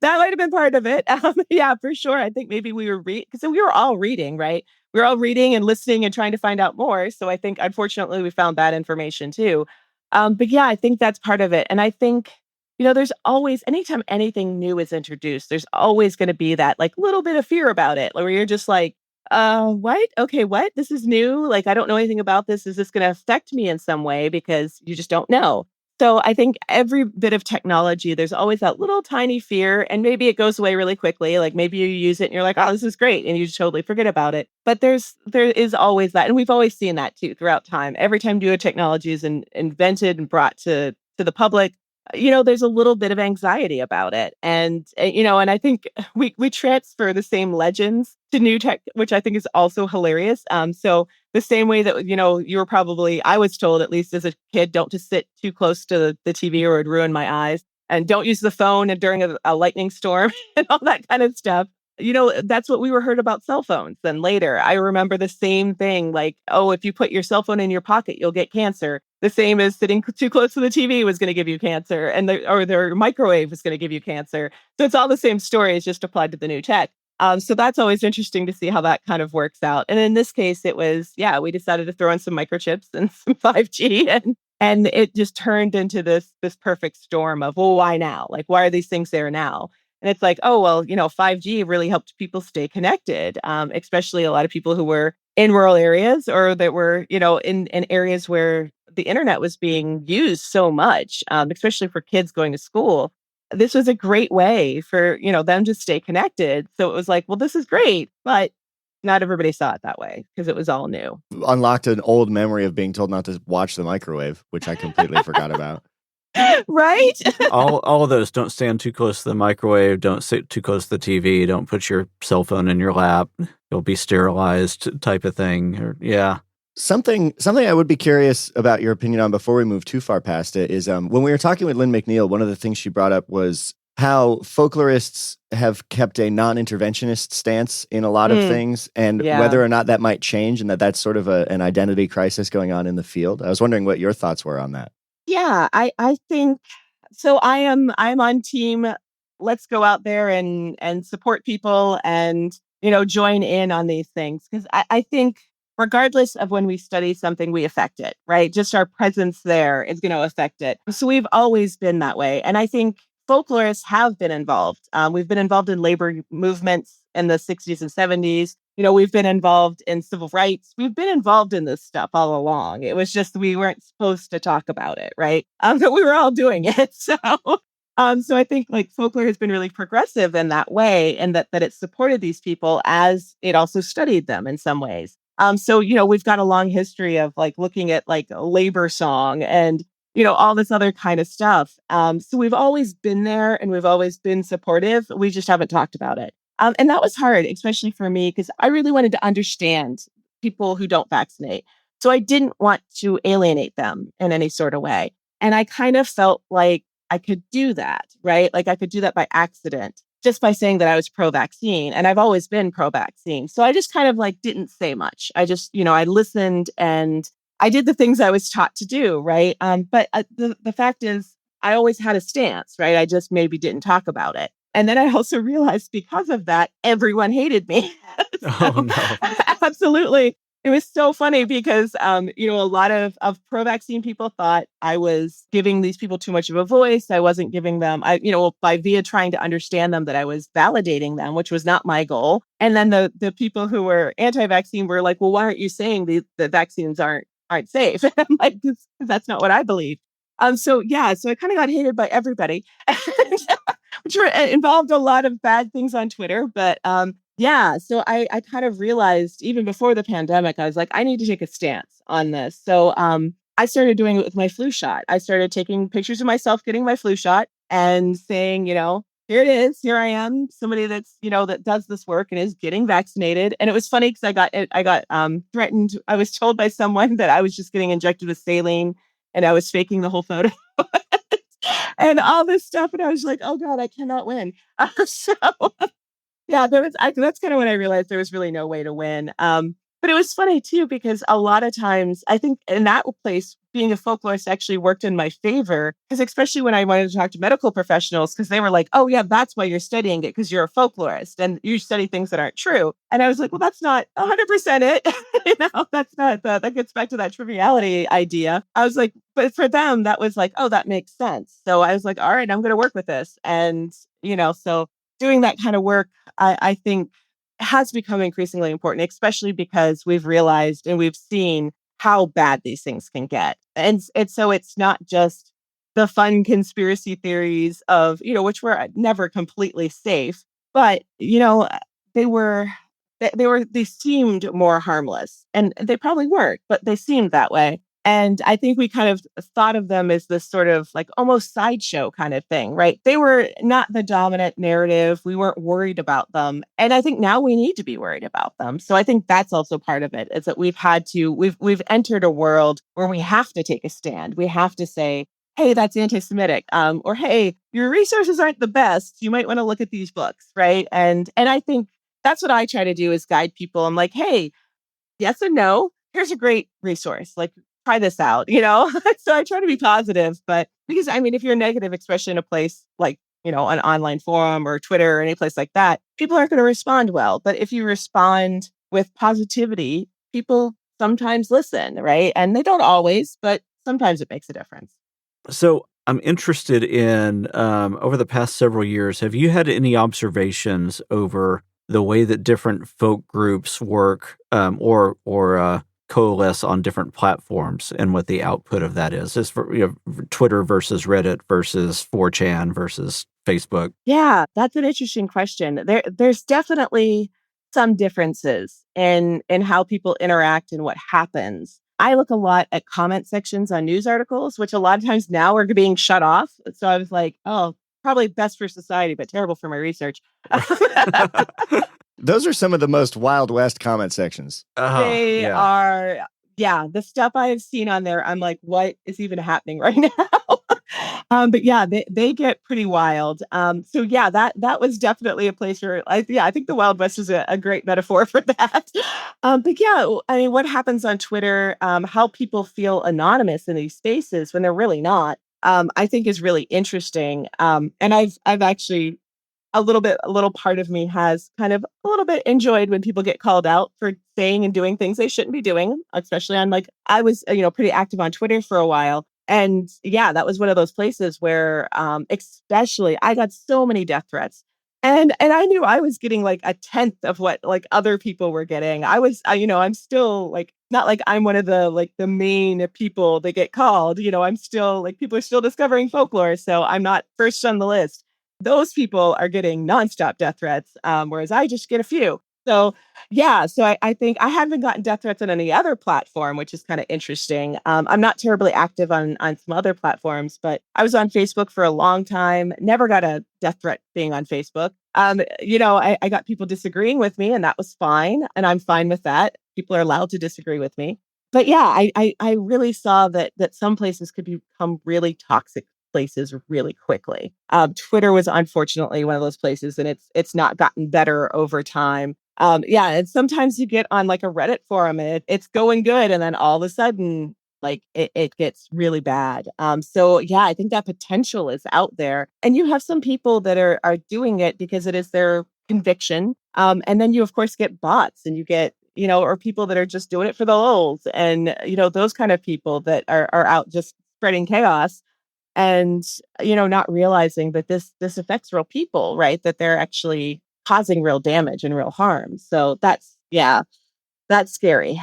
That might have been part of it. Yeah, for sure. I think maybe we were because we were all reading, right? We were all reading and listening and trying to find out more. So I think, unfortunately, we found that information too. But yeah, I think that's part of it. And I think, there's always, anytime anything new is introduced, there's always going to be that like little bit of fear about it, where you're just like, what? Okay, what? This is new. Like, I don't know anything about this. Is this going to affect me in some way? Because you just don't know. So I think every bit of technology, there's always that little tiny fear, and maybe it goes away really quickly. Like maybe you use it and you're like, oh, this is great. And you just totally forget about it. But there is always that. And we've always seen that too throughout time. Every time new technology is invented and brought to the public, there's a little bit of anxiety about it. And I think we transfer the same legends to new tech, which I think is also hilarious. So the same way that, you were probably, I was told, at least as a kid, don't just sit too close to the TV or it would ruin my eyes. And don't use the phone during a lightning storm and all that kind of stuff. That's what we were heard about cell phones. Then later, I remember the same thing, like, oh, if you put your cell phone in your pocket, you'll get cancer. The same as sitting too close to the TV was going to give you cancer, and their microwave was going to give you cancer. So it's all the same story, it's just applied to the new tech. So that's always interesting to see how that kind of works out. And in this case, it was, we decided to throw in some microchips and some 5G, and it just turned into this perfect storm of, well, why now? Like, why are these things there now? And it's like, oh, well, 5G really helped people stay connected, especially a lot of people who were in rural areas or that were, in areas where the internet was being used so much, especially for kids going to school. This was a great way for, them to stay connected. So it was like, well, this is great, but not everybody saw it that way because it was all new. Unlocked an old memory of being told not to watch the microwave, which I completely forgot about. Right? all of those. Don't stand too close to the microwave. Don't sit too close to the TV. Don't put your cell phone in your lap. You'll be sterilized, type of thing. Yeah. Something I would be curious about your opinion on before we move too far past it is when we were talking with Lynn McNeil, one of the things she brought up was how folklorists have kept a non-interventionist stance in a lot of things, and whether or not that might change, and that's sort of an identity crisis going on in the field. I was wondering what your thoughts were on that. Yeah, I think so. I'm on team. Let's go out there and support people and, join in on these things. Because I think regardless of when we study something, we affect it, right? Just our presence there is going to affect it. So we've always been that way. And I think folklorists have been involved. We've been involved in labor movements in the 60s and 70s. We've been involved in civil rights. We've been involved in this stuff all along. It was just we weren't supposed to talk about it, right? But we were all doing it. So I think like folklore has been really progressive in that way, and that it supported these people as it also studied them in some ways. So we've got a long history of like looking at like a labor song and all this other kind of stuff. So we've always been there and we've always been supportive. We just haven't talked about it. And that was hard, especially for me, because I really wanted to understand people who don't vaccinate. So I didn't want to alienate them in any sort of way. And I kind of felt like I could do that, right? Like I could do that by accident, just by saying that I was pro-vaccine. And I've always been pro-vaccine. So I just kind of like didn't say much. I just, I listened and I did the things I was taught to do, right? But the fact is, I always had a stance, right? I just maybe didn't talk about it. And then I also realized because of that, everyone hated me. Oh, So, no. absolutely. It was so funny because, a lot of pro-vaccine people thought I was giving these people too much of a voice. I wasn't giving them, by via trying to understand them, that I was validating them, which was not my goal. And then the people who were anti-vaccine were like, well, why aren't you saying the vaccines aren't safe? And I'm like, that's not what I believe. So I kind of got hated by everybody, which involved a lot of bad things on Twitter. But so I kind of realized even before the pandemic, I was like, I need to take a stance on this. So I started doing it with my flu shot. I started taking pictures of myself getting my flu shot and saying, here it is. Here I am, somebody that's, that does this work and is getting vaccinated. And it was funny because I got threatened. I was told by someone that I was just getting injected with saline and I was faking the whole photo and all this stuff. And I was like, oh God, I cannot win. So yeah, that's kind of when I realized there was really no way to win. But it was funny too, because a lot of times I think in that place, being a folklorist actually worked in my favor, because especially when I wanted to talk to medical professionals, because they were like, oh yeah, that's why you're studying it, because you're a folklorist and you study things that aren't true. And I was like, well, that's not 100% it. That's not, that gets back to that triviality idea. I was like, but for them, that was like, oh, that makes sense. So I was like, all right, I'm going to work with this. And, so doing that kind of work, I think has become increasingly important, especially because we've realized and we've seen how bad these things can get. And so it's not just the fun conspiracy theories of, which were never completely safe, but, they were, they seemed more harmless, and they probably weren't, but they seemed that way. And I think we kind of thought of them as this sort of like almost sideshow kind of thing, right? They were not the dominant narrative. We weren't worried about them. And I think now we need to be worried about them. So I think that's also part of it, is that we've entered a world where we have to take a stand. We have to say, hey, that's anti-Semitic. Or, hey, your resources aren't the best. You might want to look at these books, right? And I think that's what I try to do, is guide people. I'm like, hey, yes and no. Here's a great resource. Like, try this out, So I try to be positive, but because if you're negative, especially in a place like, an online forum or Twitter or any place like that, people aren't going to respond well. But if you respond with positivity, people sometimes listen, right? And they don't always, but sometimes it makes a difference. So I'm interested in, over the past several years, have you had any observations over the way that different folk groups work, or coalesce on different platforms, and what the output of that is? Just for Twitter versus Reddit versus 4chan versus Facebook. Yeah, that's an interesting question. There's definitely some differences in how people interact and what happens. I look a lot at comment sections on news articles, which a lot of times now are being shut off. So I was like, oh, probably best for society, but terrible for my research. Those are some of the most Wild West comment sections. They are, the stuff I have seen on there, I'm like, what is even happening right now? But yeah, they get pretty wild. So yeah, that was definitely a place where I think the Wild West is a great metaphor for that. But yeah, what happens on Twitter, how people feel anonymous in these spaces when they're really not, I think is really interesting. And I've actually a little part of me has kind of a little bit enjoyed when people get called out for saying and doing things they shouldn't be doing, especially on I was, pretty active on Twitter for a while. And yeah, that was one of those places where, especially I got so many death threats, and I knew I was getting like a tenth of what like other people were getting. I was, I'm still like, not like I'm one of the main people that get called, I'm still like, people are still discovering folklore. So I'm not first on the list. Those people are getting nonstop death threats, whereas I just get a few. So yeah, so I think I haven't gotten death threats on any other platform, which is kind of interesting. I'm not terribly active on some other platforms, but I was on Facebook for a long time. Never got a death threat being on Facebook. I got people disagreeing with me, and that was fine. And I'm fine with that. People are allowed to disagree with me. But yeah, I really saw that some places could become really toxic places really quickly. Twitter was unfortunately one of those places, and it's not gotten better over time. Yeah, and sometimes you get on like a Reddit forum and it's going good, and then all of a sudden, like it gets really bad. So yeah, I think that potential is out there, and you have some people that are doing it because it is their conviction. And then you of course get bots, and you get or people that are just doing it for the lulz, and those kind of people that are out just spreading chaos and not realizing that this affects real people, right? That they're actually causing real damage and real harm. So that's scary.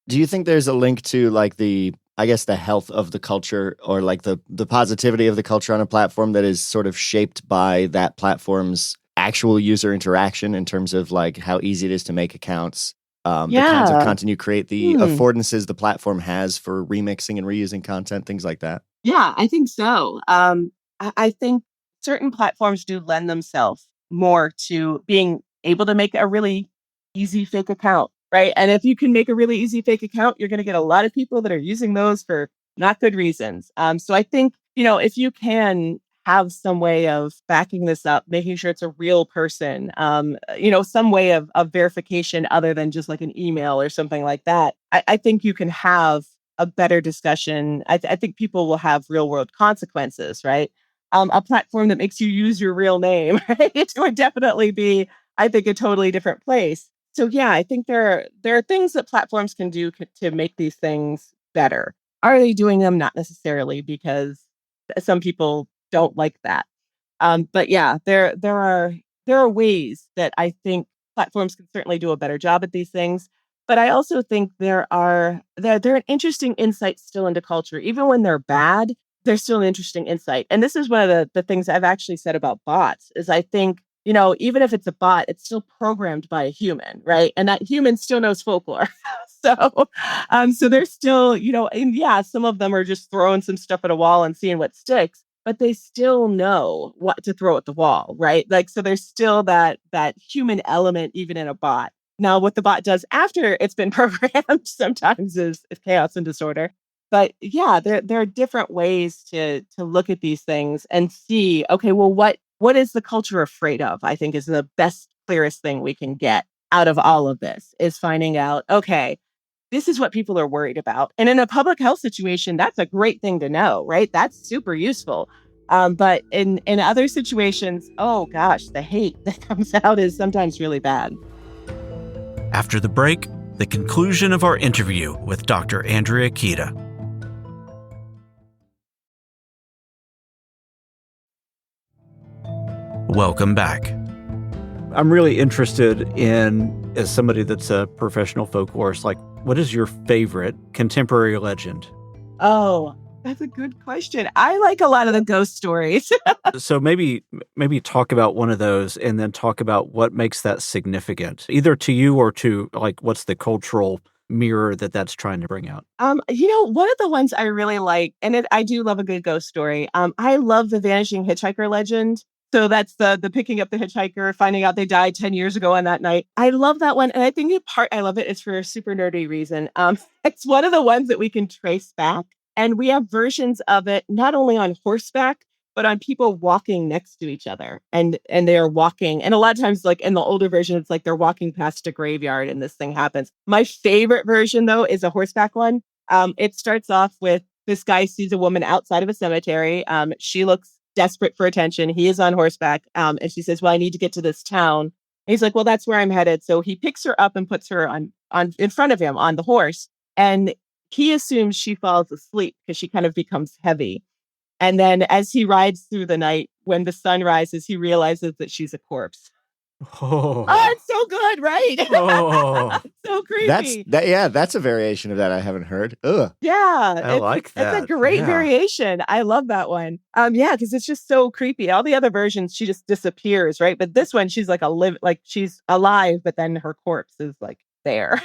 Do you think there's a link to like I guess the health of the culture, or like the positivity of the culture on a platform that is sort of shaped by that platform's actual user interaction in terms of like how easy it is to make accounts, the kinds of content you create, the affordances the platform has for remixing and reusing content, things like that? Yeah, I think so. I think certain platforms do lend themselves more to being able to make a really easy fake account, right? And if you can make a really easy fake account, you're going to get a lot of people that are using those for not good reasons. So I think, if you can have some way of backing this up, making sure it's a real person, some way of verification other than just like an email or something like that, I think you can have a better discussion. I think people will have real world consequences, right? A platform that makes you use your real name, right? It would definitely be, I think, a totally different place. So yeah, I think there are things that platforms can do to make these things better. Are they doing them? Not necessarily, because some people don't like that. But yeah, there are ways that I think platforms can certainly do a better job at these things. But I also think they're an interesting insight still into culture. Even when they're bad, they're still an interesting insight. And this is one of the things I've actually said about bots is I think, even if it's a bot, it's still programmed by a human, right? And that human still knows folklore. So they're still, and yeah, some of them are just throwing some stuff at a wall and seeing what sticks, but they still know what to throw at the wall, right? Like, so there's still that human element even in a bot. Now, what the bot does after it's been programmed sometimes is chaos and disorder. But yeah, there are different ways to look at these things and see, okay, well, what is the culture afraid of? I think is the best, clearest thing we can get out of all of this is finding out, okay, this is what people are worried about. And in a public health situation, that's a great thing to know, right? That's super useful. But in other situations, oh gosh, the hate that comes out is sometimes really bad. After the break, the conclusion of our interview with Dr. Andrea Kitta. Welcome back. I'm really interested in, as somebody that's a professional folklorist, like, what is your favorite contemporary legend? Oh, that's a good question. I like a lot of the ghost stories. So maybe talk about one of those and then talk about what makes that significant, either to you or to like what's the cultural mirror that's trying to bring out. One of the ones I really like, and I do love a good ghost story. I love the vanishing hitchhiker legend. So that's the picking up the hitchhiker, finding out they died 10 years ago on that night. I love that one. And I think the part I love it is for a super nerdy reason. It's one of the ones that we can trace back. And we have versions of it, not only on horseback, but on people walking next to each other. And they are walking. And a lot of times, like in the older version, it's like they're walking past a graveyard and this thing happens. My favorite version, though, is a horseback one. It starts off with this guy sees a woman outside of a cemetery. She looks desperate for attention. He is on horseback. And she says, well, I need to get to this town. And he's like, well, that's where I'm headed. So he picks her up and puts her on in front of him on the horse. And he assumes she falls asleep because she kind of becomes heavy. And then as he rides through the night, when the sun rises, he realizes that she's a corpse. Oh, it's so good, right? Oh. It's so creepy. That's a variation of that I haven't heard. Ugh. Yeah. I like that. It's a great variation. I love that one. Because it's just so creepy. All the other versions, she just disappears, right? But this one, she's she's alive, but then her corpse is like there.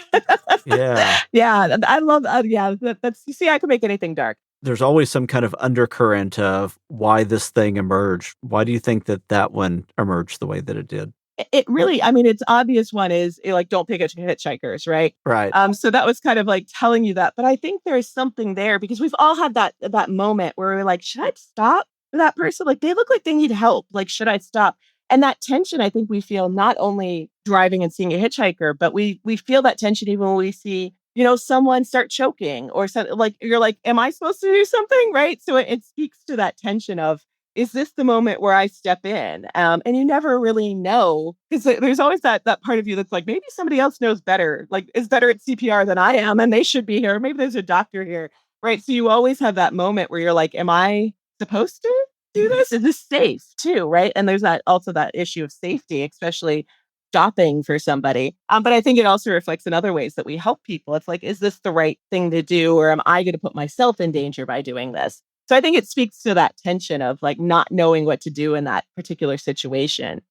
Yeah. Yeah. I love, that's, you see, I can make anything dark. there's always some kind of undercurrent of why this thing emerged. Why do you think that one emerged the way that it did? It really, I mean, it's obvious one is like, don't pick hitchhikers, right? Right. So that was kind of like telling you that. But I think there's something there because we've all had that moment where we're like, should I stop for that person? Like, they look like they need help. Like, should I stop? And that tension, I think we feel not only driving and seeing a hitchhiker, but we feel that tension even when we see, someone start choking or something. Like, you're like, am I supposed to do something? Right. So it speaks to that tension of, is this the moment where I step in? And you never really know because there's always that part of you that's like, maybe somebody else knows better, like is better at CPR than I am, and they should be here. Maybe there's a doctor here, right? So you always have that moment where you're like, am I supposed to do this? Is this safe too, right? And there's that issue of safety, especially stopping for somebody. But I think it also reflects in other ways that we help people. It's like, is this the right thing to do, or am I going to put myself in danger by doing this? So I think it speaks to that tension of like not knowing what to do in that particular situation.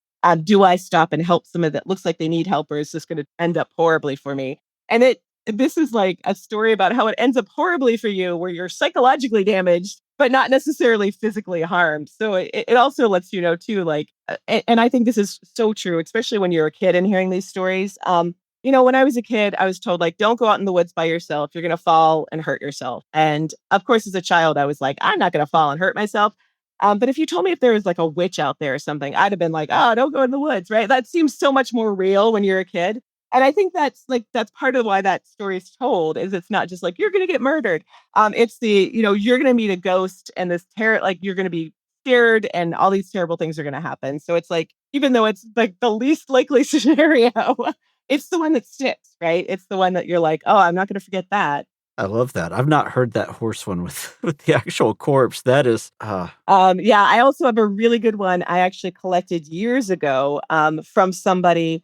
Do I stop and help someone that looks like they need help, or is this going to end up horribly for me? And this is like a story about how it ends up horribly for you, where you're psychologically damaged, but not necessarily physically harmed. So it also lets you know too, like, and I think this is so true, especially when you're a kid and hearing these stories. When I was a kid, I was told, like, don't go out in the woods by yourself. You're going to fall and hurt yourself. And of course, as a child, I was like, I'm not going to fall and hurt myself. But if you told me if there was like a witch out there or something, I'd have been like, oh, don't go in the woods, right? That seems so much more real when you're a kid. And I think that's part of why that story is told, is it's not just like, you're going to get murdered. It's you're going to meet a ghost and this terror, like you're going to be scared and all these terrible things are going to happen. So it's like, even though it's like the least likely scenario, it's the one that sticks, right? It's the one that you're like, oh, I'm not going to forget that. I love that. I've not heard that horse one with the actual corpse. That is, Yeah, I also have a really good one I actually collected years ago from somebody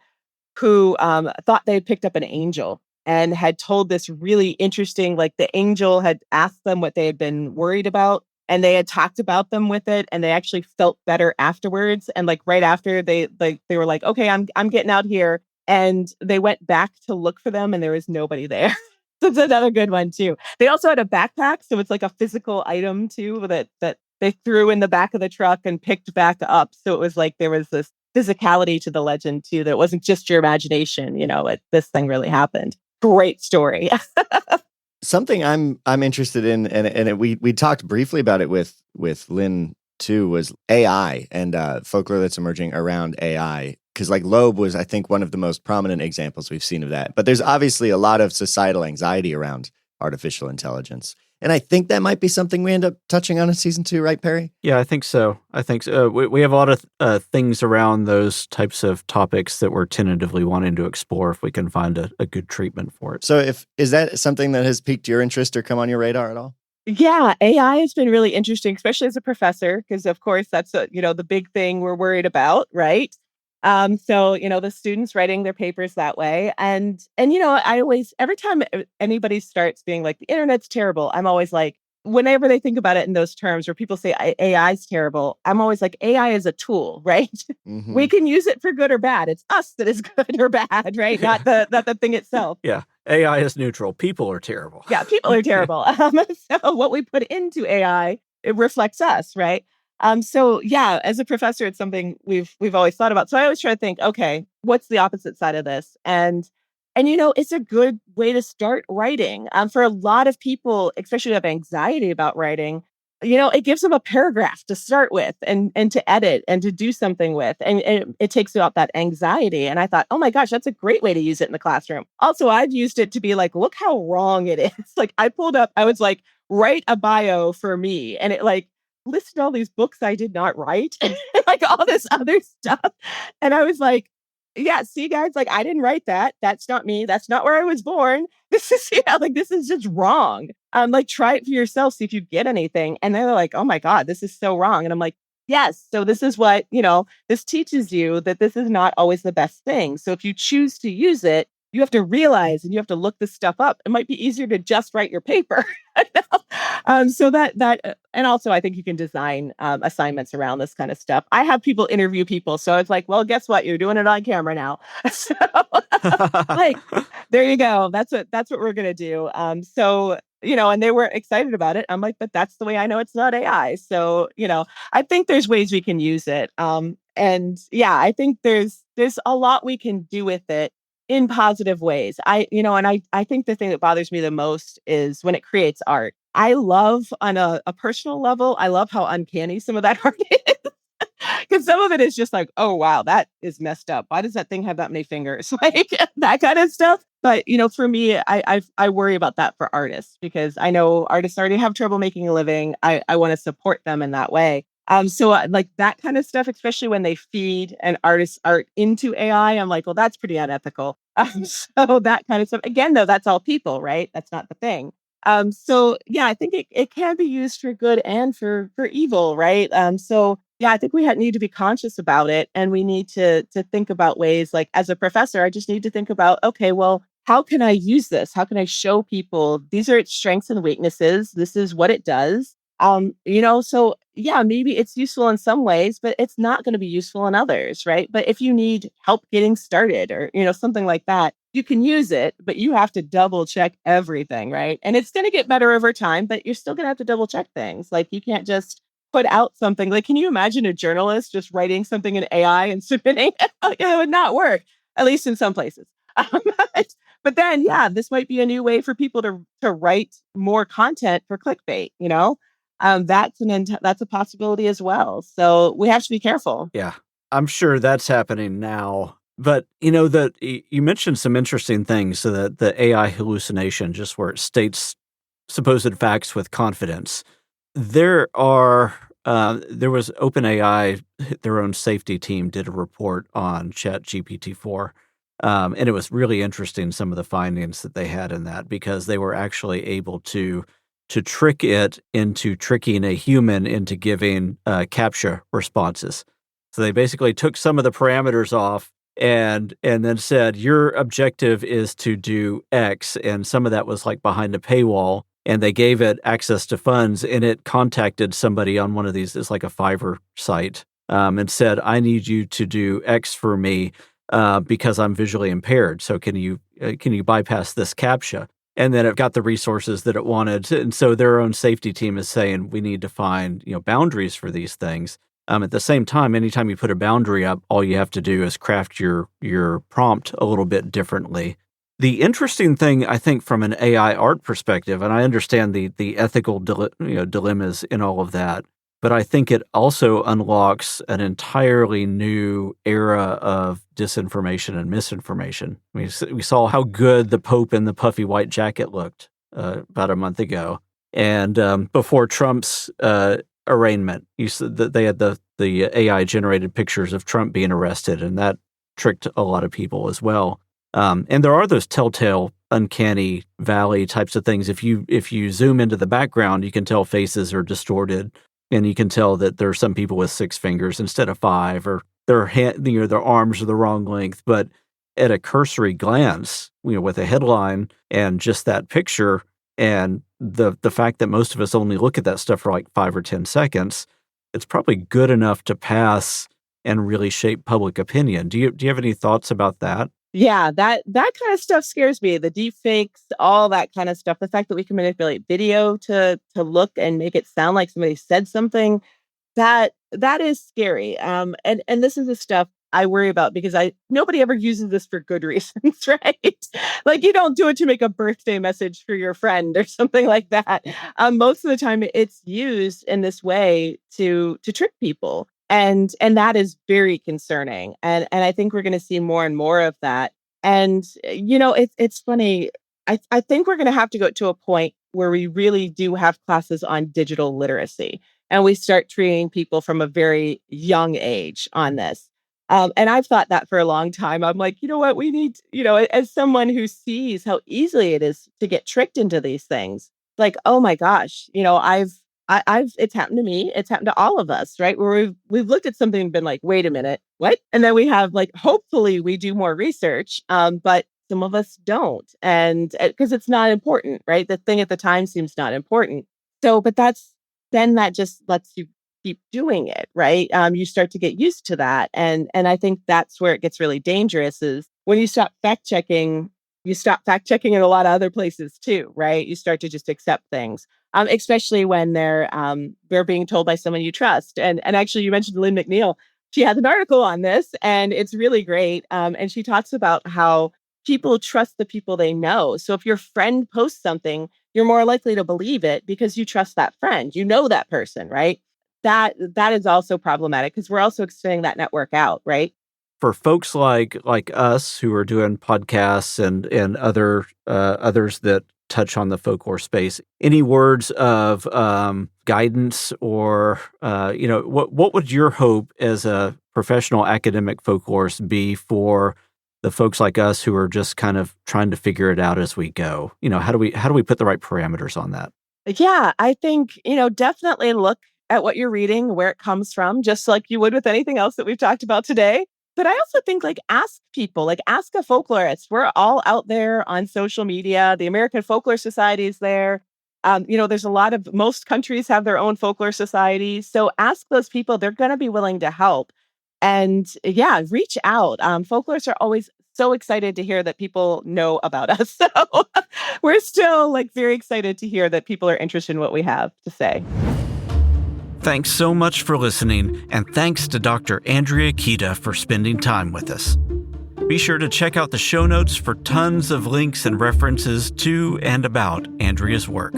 who thought they had picked up an angel and had told this really interesting, like the angel had asked them what they had been worried about, and they had talked about them with it, and they actually felt better afterwards. And like right after they were like, okay, I'm getting out here. And they went back to look for them and there was nobody there. So it's another good one too. They also had a backpack. So it's like a physical item too that they threw in the back of the truck and picked back up. So it was like there was this physicality to the legend too, that it wasn't just your imagination, this thing really happened. Great story. Something I'm interested in, and we talked briefly about it with Lynn too, was AI and folklore that's emerging around AI. Because like Loeb was, I think, one of the most prominent examples we've seen of that. But there's obviously a lot of societal anxiety around artificial intelligence. And I think that might be something we end up touching on in season 2, right, Perry? Yeah, I think so. We have a lot of things around those types of topics that we're tentatively wanting to explore if we can find a good treatment for it. So is that something that has piqued your interest or come on your radar at all? Yeah, AI has been really interesting, especially as a professor, because of course that's the big thing we're worried about, right? So, the students writing their papers that way. And, I always, every time anybody starts being like, the internet's terrible, I'm always like, whenever they think about it in those terms, where people say AI is terrible, I'm always like, AI is a tool, right? Mm-hmm. We can use it for good or bad. It's us that is good or bad, right? Yeah. Not the thing itself. Yeah. AI is neutral. People are terrible. Yeah. People are terrible. So what we put into AI, it reflects us, right? So yeah, as a professor, it's something we've always thought about. So I always try to think, okay, what's the opposite side of this? And it's a good way to start writing. For a lot of people, especially who have anxiety about writing, it gives them a paragraph to start with and to edit and to do something with. And it takes out that anxiety. And I thought, oh my gosh, that's a great way to use it in the classroom. Also, I've used it to be like, look how wrong it is. Like I was like, write a bio for me. And it like listed all these books I did not write and like all this other stuff. And I was like, yeah, see guys, like I didn't write that. That's not me. That's not where I was born. This is, this is just wrong. Like try it for yourself, see if you get anything. And they're like, oh my God, this is so wrong. And I'm like, yes. So this is what, this teaches you that this is not always the best thing. So if you choose to use it, you have to realize and you have to look this stuff up. It might be easier to just write your paper. So that, and also I think you can design assignments around this kind of stuff. I have people interview people. So it's like, well, guess what? You're doing it on camera now. So like, there you go. That's what we're going to do. So and they weren't excited about it. I'm like, but that's the way I know it's not AI. So, I think there's ways we can use it. And yeah, I think there's a lot we can do with it in positive ways. I think the thing that bothers me the most is when it creates art. I love on a personal level, I love how uncanny some of that art is. Because some of it is just like, oh wow, that is messed up. Why does that thing have that many fingers? Like that kind of stuff. But for me, I worry about that for artists because I know artists already have trouble making a living. I want to support them in that way. So like that kind of stuff, especially when they feed an artist's art into AI, I'm like, well, that's pretty unethical. So that kind of stuff. Again, though, that's all people, right? That's not the thing. So yeah, I think it can be used for good and for evil, right? So yeah, I think we need to be conscious about it, and we need to think about ways. Like as a professor, I just need to think about, okay, well, how can I use this? How can I show people these are its strengths and weaknesses? This is what it does. So yeah, maybe it's useful in some ways, but it's not going to be useful in others, right? But if you need help getting started or, something like that, you can use it, but you have to double check everything, right? And it's going to get better over time, but you're still going to have to double check things. Like you can't just put out something. Like, can you imagine a journalist just writing something in AI and submitting it? It would not work, at least in some places. But then, yeah, this might be a new way for people to write more content for clickbait, that's a possibility as well. So we have to be careful. Yeah, I'm sure that's happening now. But that you mentioned some interesting things. So that the AI hallucination, just where it states supposed facts with confidence. There was OpenAI, their own safety team did a report on ChatGPT-4. And it was really interesting, some of the findings that they had in that, because they were actually able to trick it into tricking a human into giving CAPTCHA responses. So they basically took some of the parameters off and then said, your objective is to do X. And some of that was like behind a paywall. And they gave it access to funds, and it contacted somebody on one of these, it's like a Fiverr site, and said, I need you to do X for me because I'm visually impaired. So can you bypass this CAPTCHA? And then it got the resources that it wanted. And so their own safety team is saying we need to find boundaries for these things. At the same time, anytime you put a boundary up, all you have to do is craft your prompt a little bit differently. The interesting thing, I think, from an AI art perspective, and I understand the ethical dilemmas in all of that, but I think it also unlocks an entirely new era of disinformation and misinformation. We saw how good the Pope in the puffy white jacket looked about a month ago, and before Trump's arraignment, you said that they had the AI generated pictures of Trump being arrested, and that tricked a lot of people as well. And there are those telltale uncanny valley types of things. If you zoom into the background, you can tell faces are distorted, and you can tell that there are some people with 6 fingers instead of 5, or their arms are the wrong length. But at a cursory glance, with a headline and just that picture, and the fact that most of us only look at that stuff for like 5 or 10 seconds, it's probably good enough to pass and really shape public opinion. Do you have any thoughts about that? Yeah, that kind of stuff scares me. The deep fakes, all that kind of stuff. The fact that we can manipulate video to look and make it sound like somebody said something, that is scary. And this is the stuff I worry about because nobody ever uses this for good reasons, right? Like you don't do it to make a birthday message for your friend or something like that. Most of the time, it's used in this way to trick people. And that is very concerning. And I think we're going to see more and more of that. And, it's funny. I think we're going to have to go to a point where we really do have classes on digital literacy and we start treating people from a very young age on this. And I've thought that for a long time. I'm like, you know what? We need, as someone who sees how easily it is to get tricked into these things, like, oh my gosh, it's happened to me. It's happened to all of us, right? Where we've looked at something and been like, wait a minute, what? And then we have like, hopefully we do more research, but some of us don't. And because it's not important, right? The thing at the time seems not important. So, but that just lets you keep doing it, right? You start to get used to that. And I think that's where it gets really dangerous is when you stop fact checking You stop fact checking in a lot of other places too, right? You start to just accept things, especially when they're being told by someone you trust. And actually, you mentioned Lynn McNeil. She has an article on this, and it's really great. And she talks about how people trust the people they know. So if your friend posts something, you're more likely to believe it because you trust that friend. You know that person, right? That is also problematic because we're also extending that network out, right? For folks like us who are doing podcasts and others that touch on the folklore space, any words of guidance or what would your hope as a professional academic folklorist be for the folks like us who are just kind of trying to figure it out as we go? How do we put the right parameters on that? Yeah, I think, definitely look at what you're reading, where it comes from, just like you would with anything else that we've talked about today. But I also think ask people, ask a folklorist. We're all out there on social media. The American Folklore Society is there. There's most countries have their own folklore societies. So ask those people, they're going to be willing to help. And yeah, reach out. Folklorists are always so excited to hear that people know about us. So we're still very excited to hear that people are interested in what we have to say. Thanks so much for listening, and thanks to Dr. Andrea Kitta for spending time with us. Be sure to check out the show notes for tons of links and references to and about Andrea's work.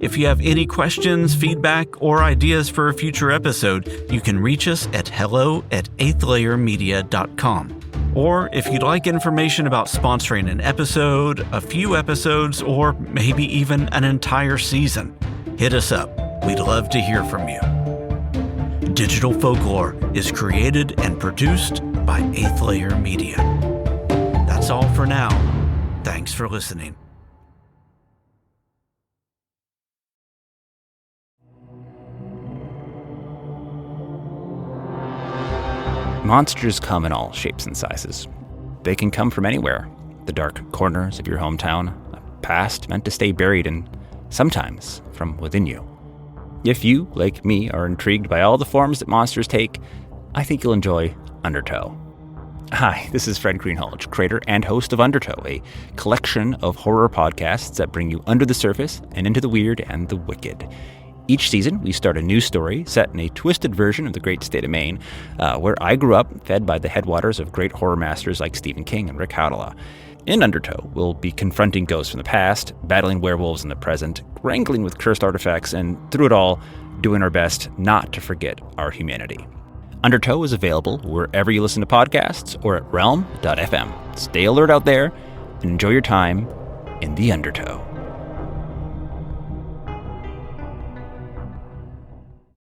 If you have any questions, feedback, or ideas for a future episode, you can reach us at hello@eighthlayermedia.com. Or if you'd like information about sponsoring an episode, a few episodes, or maybe even an entire season, hit us up. We'd love to hear from you. Digital Folklore is created and produced by Eighth Layer Media. That's all for now. Thanks for listening. Monsters come in all shapes and sizes. They can come from anywhere. The dark corners of your hometown, a past meant to stay buried, and sometimes from within you. If you, like me, are intrigued by all the forms that monsters take, I think you'll enjoy Undertow. Hi, this is Fred Greenhalgh, creator and host of Undertow, a collection of horror podcasts that bring you under the surface and into the weird and the wicked. Each season, we start a new story set in a twisted version of the great state of Maine, where I grew up, fed by the headwaters of great horror masters like Stephen King and Rick Howdala. In Undertow, we'll be confronting ghosts from the past, battling werewolves in the present, wrangling with cursed artifacts, and through it all, doing our best not to forget our humanity. Undertow is available wherever you listen to podcasts or at realm.fm. Stay alert out there and enjoy your time in the Undertow.